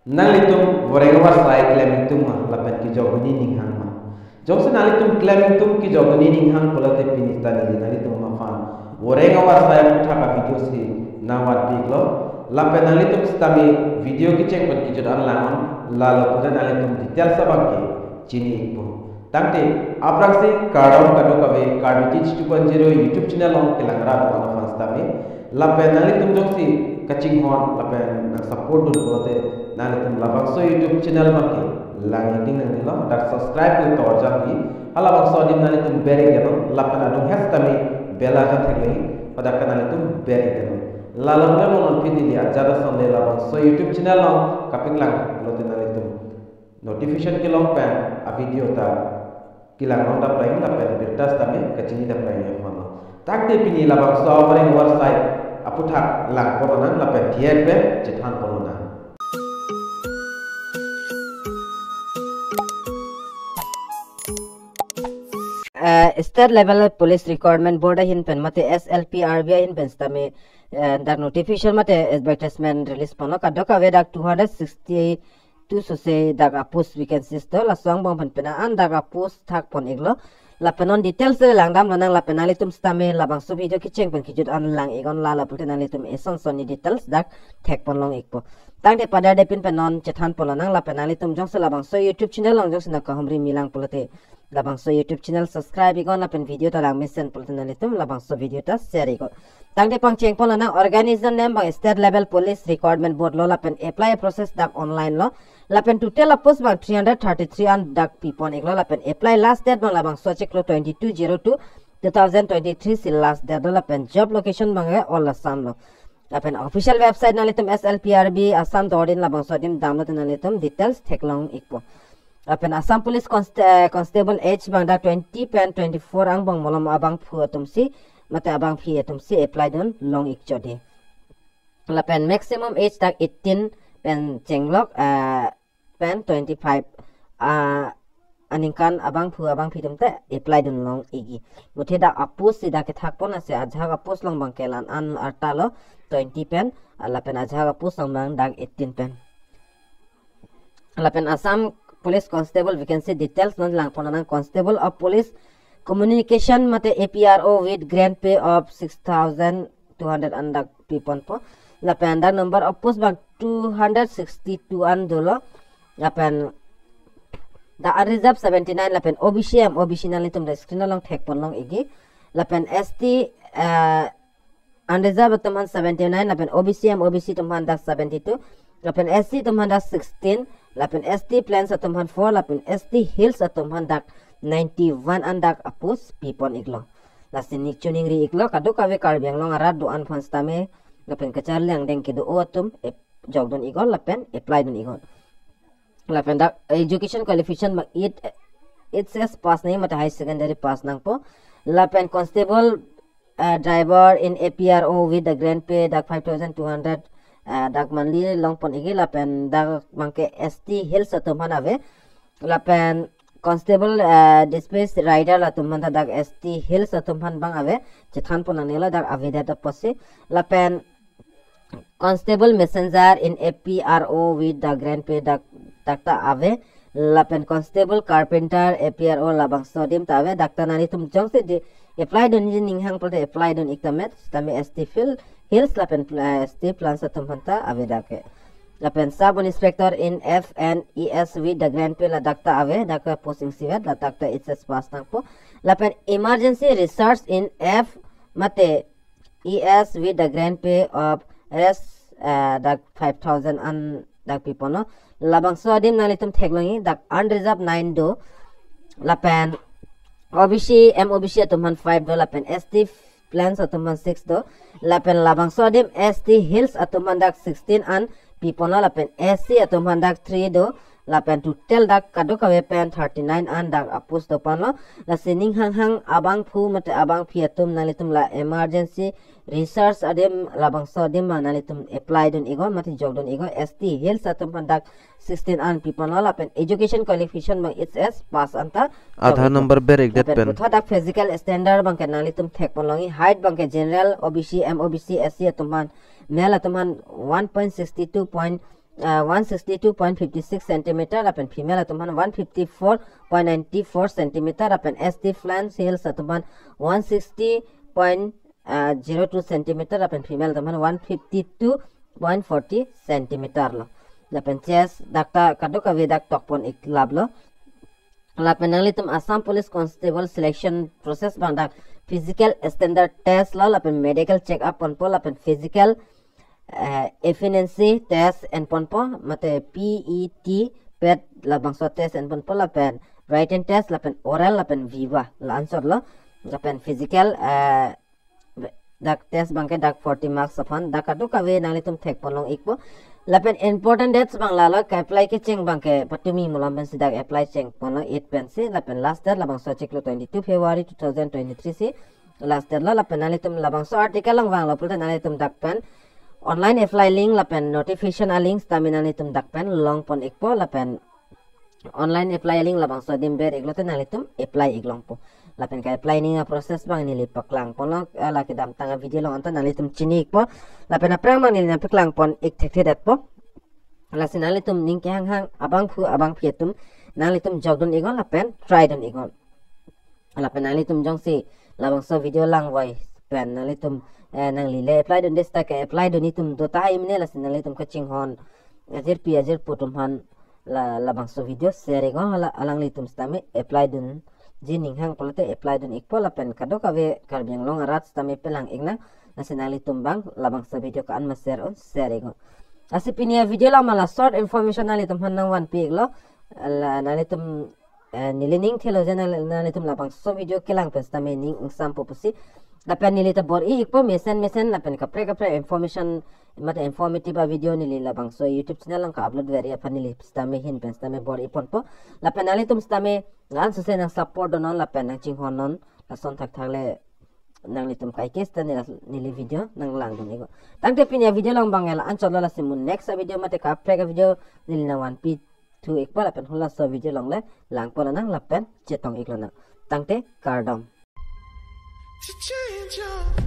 nalitum vorenga wasai claiming lapen ki joguni ninghang ma jogse nalitum claiming ki joguni ninghang polate pinita ni nalitum ma fan vorenga wasai puthaka video si nawat biglo lapen nalitum stami video ki check pan ki jod anlangon lalo puja nalitum detail sabangke chini ikpo tangte apraksi kardom kadu kabe kardom 2.0 YouTube channel on kelangra to fan stami lapen nalitum jogsi kaching hon lapen nak support dun polate nalitum labangso YouTube channel bangke langi ding nang nilo dak subscribe ko tor jambi ala bangso dim nalitum beri geno lapen adung hestami bela kan thekle pada kanalitum beri geno lalam demo non pini dia jada sonde labangso YouTube channel on kapiklang lote nalitum notification ke long pen a video ta kilang non da prime lapen bertas tame kachini da prime hono takte pini labangso offering website APHUTHAK lang corona lapen thiet be jethan corona state level police recruitment board hin pen mate SLPRB hin pen stame dak notification mate advertisement release pono kadoka we dak 262 so se dak post vacancies to la song bang pen pena an dak post thak pon iglo la penon details langdam lanang la penalitum stame labang so video ki cheng pen ki jud an lang egon la la penalitum eson soni details dak thek pon long ikpo tangte pada depin penon chethan polanang la penalitum jong se labang so YouTube channel long jong se na ka humri milang polate labangso YouTube channel subscribe igon lapen video ta lang mesen poltenalitum labangso video ta share igon tangde pang cheng pon na organization name bang state level police recruitment board lo lapen apply process dak online lo lapen total post bang 333 an dak pipon iglo lapen apply last date bang labangso check lo 2202 2023 si last date lo lapen job location bang all Assam lo lapen official website nalitum SLPRB Assam dodin labangso dim download nalitum details theklong ikpo Apen Assam Police Constable H bang da 20 pen 24 ang bang molom abang phu tumsi mate abang phi tumsi apply don long ikchode lapen maximum age tak 18 pen chenglok pen 25 aningkan abang phi tumte apply don long igi muthe da apus sida ke thakpon ase ajha apus long bang kelan an artalo 20 pen lapen ajha apus long bang dak 18 pen lapen Assam Police Constable vacancy details non lang ponanang Constable of Police Communication mate APRO with grant pay of 6,200 andak pipon po lapen da number of post bang 262 an dolo lapen da unreserved 79 lapen OBC nalitum da screen long thek pon long igi lapen ST unreserved tumhan 79 lapen OBC tumhan da 72 lapen SC tumhan da 16 lapen ST plans atumhan 4 lapen ST hills atumhan dak 91 andak apus pipon iglo lasin ni tuning ri iglo kadu kawe karbiang long arad do an fans tame lapen kachar lang deng kido atum jogdon igol lapen apply don igol lapen dak education qualification mag it says pass nahi mata high secondary pass nang po lapen constable driver in APRO with the grant pay dak 5,200 dak manli long pon igi lapen dak mangke ST hills atumhan ave lapen constable dispatch rider atumhan dak ST hills atumhan bang ave chethan pon anela dak ave da posse lapen constable messenger in APRO with the grant pay dak ta ave lapen constable carpenter APRO labangso dim ta ave dak ta nani tum jong se apply don ninghang polte apply don iktamet tame ST fill hills lapen ST plans atumhanta ave dake lapen sub inspector in FNES with the grant pay la dakta ave dak posting sivet la dakta it's pass nang po lapen emergency research in F mate ES with the grant pay of res dak 5,000 an dak pipono labangso adim nalitum theklongi dak unreserved 9 do lapen OBC MOBC atumhan 5 do lapen ST plans atumhan 6 do lapen labangso adim ST hills atumhan dak 16 an pipono lapen SC atumhan dak 3 do lapen total dak kado kawe pen 39 an dak apus do pano la sining hang abang phu mate abang phiatum nalitum la emergency research adim labangso adim nalitum apply don igon mate jogdon igon ST hills atumhan dak 16 an pipono lapen education qualification bang it's pass anta Aadhaar number बेरेक डेट पेन थोड़ा physical standard बंके नाली तुम थेक पलोंगी height बंके जनरल OBC MOBC SC तुमान मेल तुमान 1.62 162.56 centimeter lapen female atuman 154.94 centimeter lapen ST flange heels atuman 160.02 centimeter lapen female atuman 152.40 centimeter lo lapen chest dakta kadok ave dak tokpon iklab lo lapen nalitum Assam Police Constable selection process bandak physical standard test lo lapen medical check up pon po lapen physical efficiency test and ponpo mate PET pet labangso test and ponpo lapen written test lapen oral lapen viva la answer lo lapen physical dak test bangke dak 40 marks upon dak adu kawe nalitum thek ponlong ikpo lapen important dates bang lalo ka apply ke cheng bangke patumi mulamben sidak apply cheng ponlong 8 pensi lapen last date labangso cheklo 22 February 2023 si last date lo lapen nalitum labangso article lang bang lo pulta nalitum dak pen online apply link lapen notification a link stamina nitum dakpen long pon ikpo lapen online apply link labang so dimber iglote nalitum apply iglong po lapen ka apply ninga process bang nili paklang pon long ala kidam tanga video long anta nalitum chini ikpo lapen aprang bang nili paklang pon ik thek that po lasin nalitum ning hang hang abang pietum nalitum jogdun igon lapen try dun igon lapen nalitum jong si labang so video lang voice pen nalitum nang lile apply don desta ka apply don itum do ta imne la sinale tum kaching hon azir pi azir putum han la bangso video share go hala alang litum stame apply don jining hang polate apply don ikpola pen kado kawe karbyang long arat stame pelang igna la sinale tum bang la bangso video ka an ma share on share go asipinia video la mala short information ali tum han nang one pig lo la nalitum nilining thelo jana nalitum la bangso video kelang pen stame ning sampo pusi lapen nilita bor ikpo mesen lapen kapre information mata informative video nilila bang so YouTube channel lang ka upload very apa nili stame hin pen stame bor ipon po lapen nalitum stame ngan suse nang support donon lapen nang chinghon non lason thak thakle nang litum kai kes tan nili video nang lang dong ego tangte pinya video lang bangela ancholo la simun next video mate kapre video nilina 1p2 ikpo lapen hula so video long le lang po nang lapen chetong iklo na tangte kardom. To change your